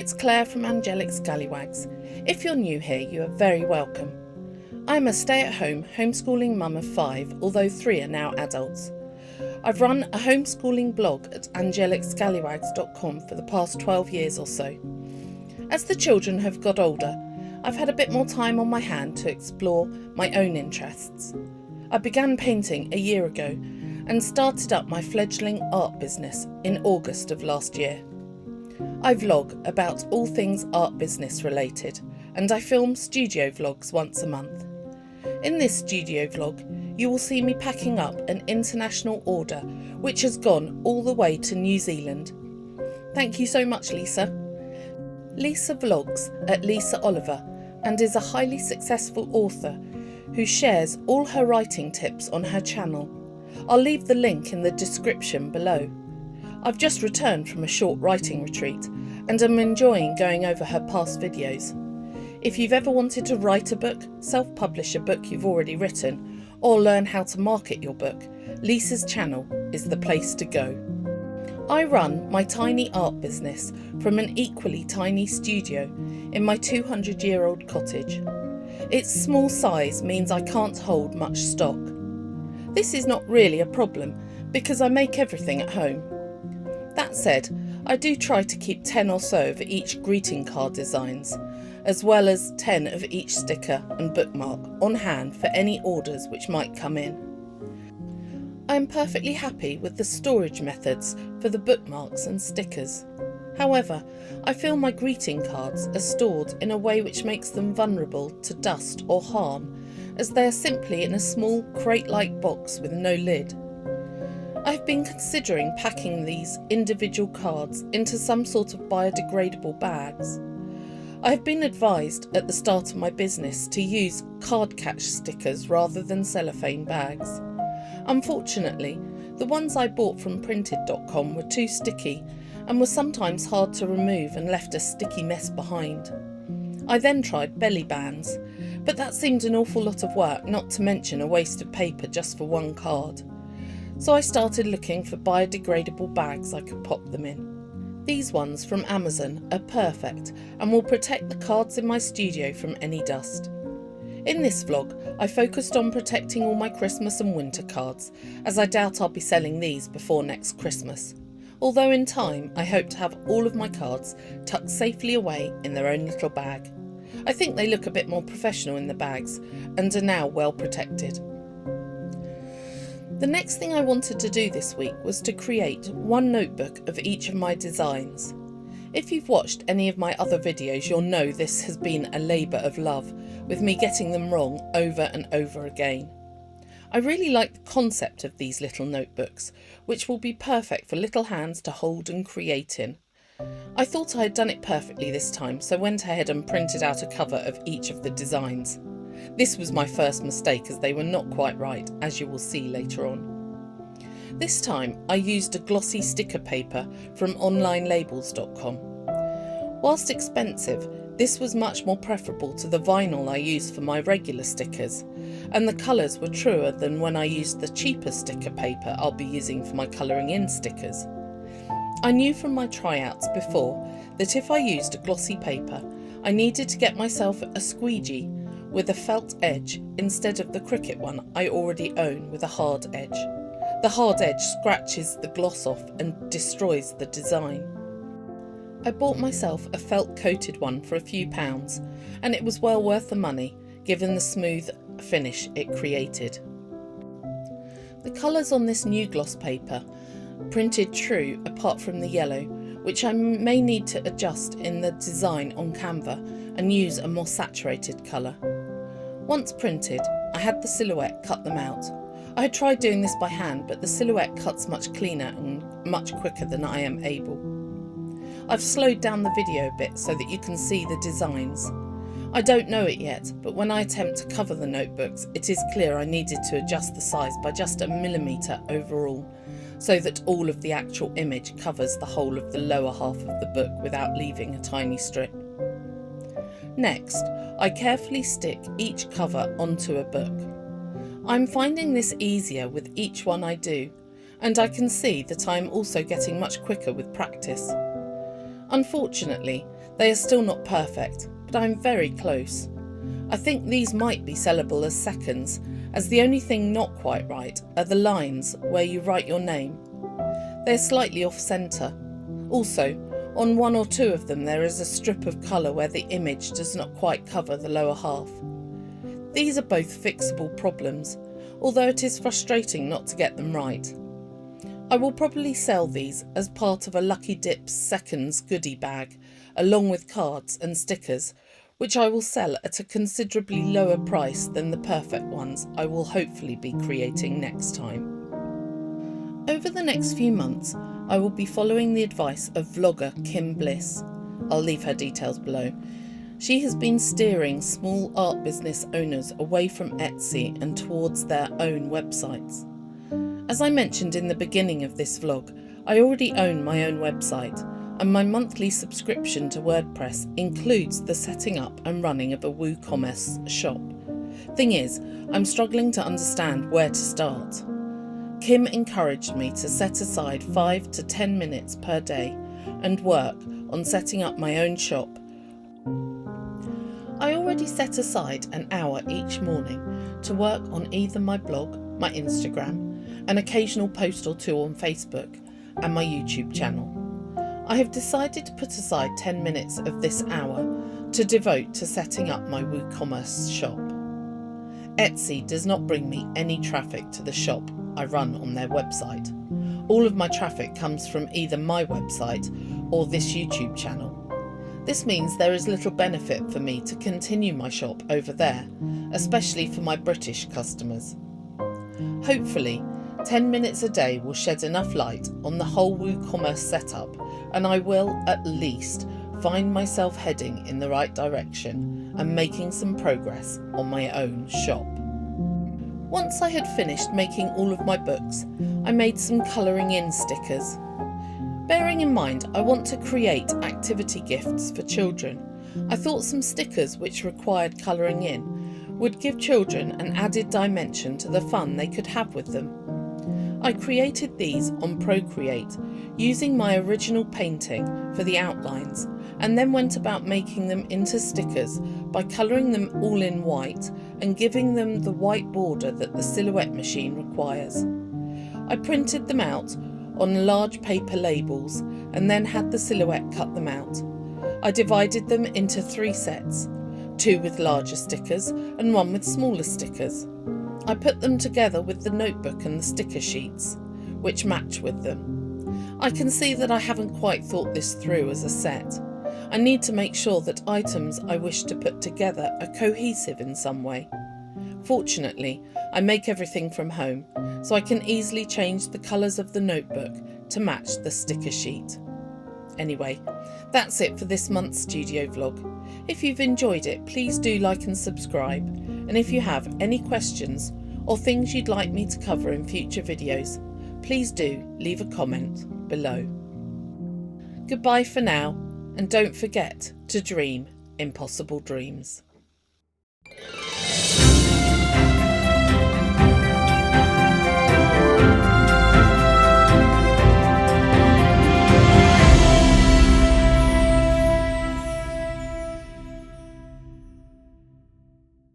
it's Claire from Angelic Scallywags. If you're new here, you are very welcome. I'm a stay-at-home homeschooling mum of 5, although 3 are now adults. I've run a homeschooling blog at angelicscallywags.com for the past 12 years or so. As the children have got older, I've had a bit more time on my hand to explore my own interests. I began painting a year ago and started up my fledgling art business in August of last year. I vlog about all things art business related, and I film studio vlogs once a month. In this studio vlog, you will see me packing up an international order which has gone all the way to New Zealand. Thank you so much, Lisa. Lisa vlogs at Lisa Oliver and is a highly successful author who shares all her writing tips on her channel. I'll leave the link in the description below. I've just returned from a short writing retreat and am enjoying going over her past videos. If you've ever wanted to write a book, self-publish a book you've already written, or learn how to market your book, Lisa's channel is the place to go. I run my tiny art business from an equally tiny studio in my 200-year-old cottage. Its small size means I can't hold much stock. This is not really a problem because I make everything at home. That said, I do try to keep 10 or so of each greeting card designs, as well as 10 of each sticker and bookmark on hand for any orders which might come in. I am perfectly happy with the storage methods for the bookmarks and stickers. However, I feel my greeting cards are stored in a way which makes them vulnerable to dust or harm, as they are simply in a small crate-like box with no lid. I've been considering packing these individual cards into some sort of biodegradable bags. I have been advised at the start of my business to use card catch stickers rather than cellophane bags. Unfortunately, the ones I bought from printed.com were too sticky and were sometimes hard to remove and left a sticky mess behind. I then tried belly bands, but that seemed an awful lot of work, not to mention a waste of paper just for one card. So I started looking for biodegradable bags I could pop them in. These ones from Amazon are perfect and will protect the cards in my studio from any dust. In this vlog, I focused on protecting all my Christmas and winter cards, as I doubt I'll be selling these before next Christmas. Although in time, I hope to have all of my cards tucked safely away in their own little bag. I think they look a bit more professional in the bags and are now well protected. The next thing I wanted to do this week was to create one notebook of each of my designs. If you've watched any of my other videos, you'll know this has been a labour of love, with me getting them wrong over and over again. I really like the concept of these little notebooks, which will be perfect for little hands to hold and create in. I thought I had done it perfectly this time, so went ahead and printed out a cover of each of the designs. This was my first mistake, as they were not quite right, as you will see later on. This time I used a glossy sticker paper from onlinelabels.com. Whilst expensive, this was much more preferable to the vinyl I use for my regular stickers, and the colours were truer than when I used the cheaper sticker paper I'll be using for my colouring in stickers. I knew from my tryouts before that if I used a glossy paper, I needed to get myself a squeegee with a felt edge instead of the Cricut one I already own with a hard edge. The hard edge scratches the gloss off and destroys the design. I bought myself a felt coated one for a few pounds, and it was well worth the money given the smooth finish it created. The colours on this new gloss paper printed true apart from the yellow, which I may need to adjust in the design on Canva and use a more saturated colour. Once printed, I had the silhouette cut them out. I had tried doing this by hand, but the silhouette cuts much cleaner and much quicker than I am able. I've slowed down the video a bit so that you can see the designs. I don't know it yet, but when I attempt to cover the notebooks, it is clear I needed to adjust the size by just a millimetre overall, so that all of the actual image covers the whole of the lower half of the book without leaving a tiny strip. Next, I carefully stick each cover onto a book. I'm finding this easier with each one I do, and I can see that I am also getting much quicker with practice. Unfortunately, They are still not perfect, but I'm very close. I think these might be sellable as seconds, as the only thing not quite right are the lines where you write your name. They're slightly off centre. Also, on one or two of them there is a strip of colour where the image does not quite cover the lower half. These are both fixable problems, although it is frustrating not to get them right. I will probably sell these as part of a Lucky Dips Seconds goodie bag, along with cards and stickers, which I will sell at a considerably lower price than the perfect ones I will hopefully be creating next time. Over the next few months, I will be following the advice of vlogger Kim Bliss. I'll leave her details below. She has been steering small art business owners away from Etsy and towards their own websites. As I mentioned in the beginning of this vlog, I already own my own website, and my monthly subscription to WordPress includes the setting up and running of a WooCommerce shop. Thing is, I'm struggling to understand where to start. Kim encouraged me to set aside 5 to 10 minutes per day and work on setting up my own shop. I already set aside an hour each morning to work on either my blog, my Instagram, an occasional post or two on Facebook, and my YouTube channel. I have decided to put aside 10 minutes of this hour to devote to setting up my WooCommerce shop. Etsy does not bring me any traffic to the shop I run on their website. All of my traffic comes from either my website or this YouTube channel. This means there is little benefit for me to continue my shop over there, especially for my British customers. Hopefully, 10 minutes a day will shed enough light on the whole WooCommerce setup, and I will, at least, find myself heading in the right direction and making some progress on my own shop. Once I had finished making all of my books, I made some colouring in stickers. Bearing in mind I want to create activity gifts for children, I thought some stickers which required colouring in would give children an added dimension to the fun they could have with them. I created these on Procreate using my original painting for the outlines, and then went about making them into stickers by colouring them all in white and giving them the white border that the silhouette machine requires. I printed them out on large paper labels and then had the silhouette cut them out. I divided them into 3 sets, 2 with larger stickers and 1 with smaller stickers. I put them together with the notebook and the sticker sheets, which match with them. I can see that I haven't quite thought this through as a set. I need to make sure that items I wish to put together are cohesive in some way. Fortunately, I make everything from home, so I can easily change the colours of the notebook to match the sticker sheet. Anyway, that's it for this month's studio vlog. If you've enjoyed it, please do like and subscribe, and if you have any questions or things you'd like me to cover in future videos, please do leave a comment below. Goodbye for now, and don't forget to dream impossible dreams.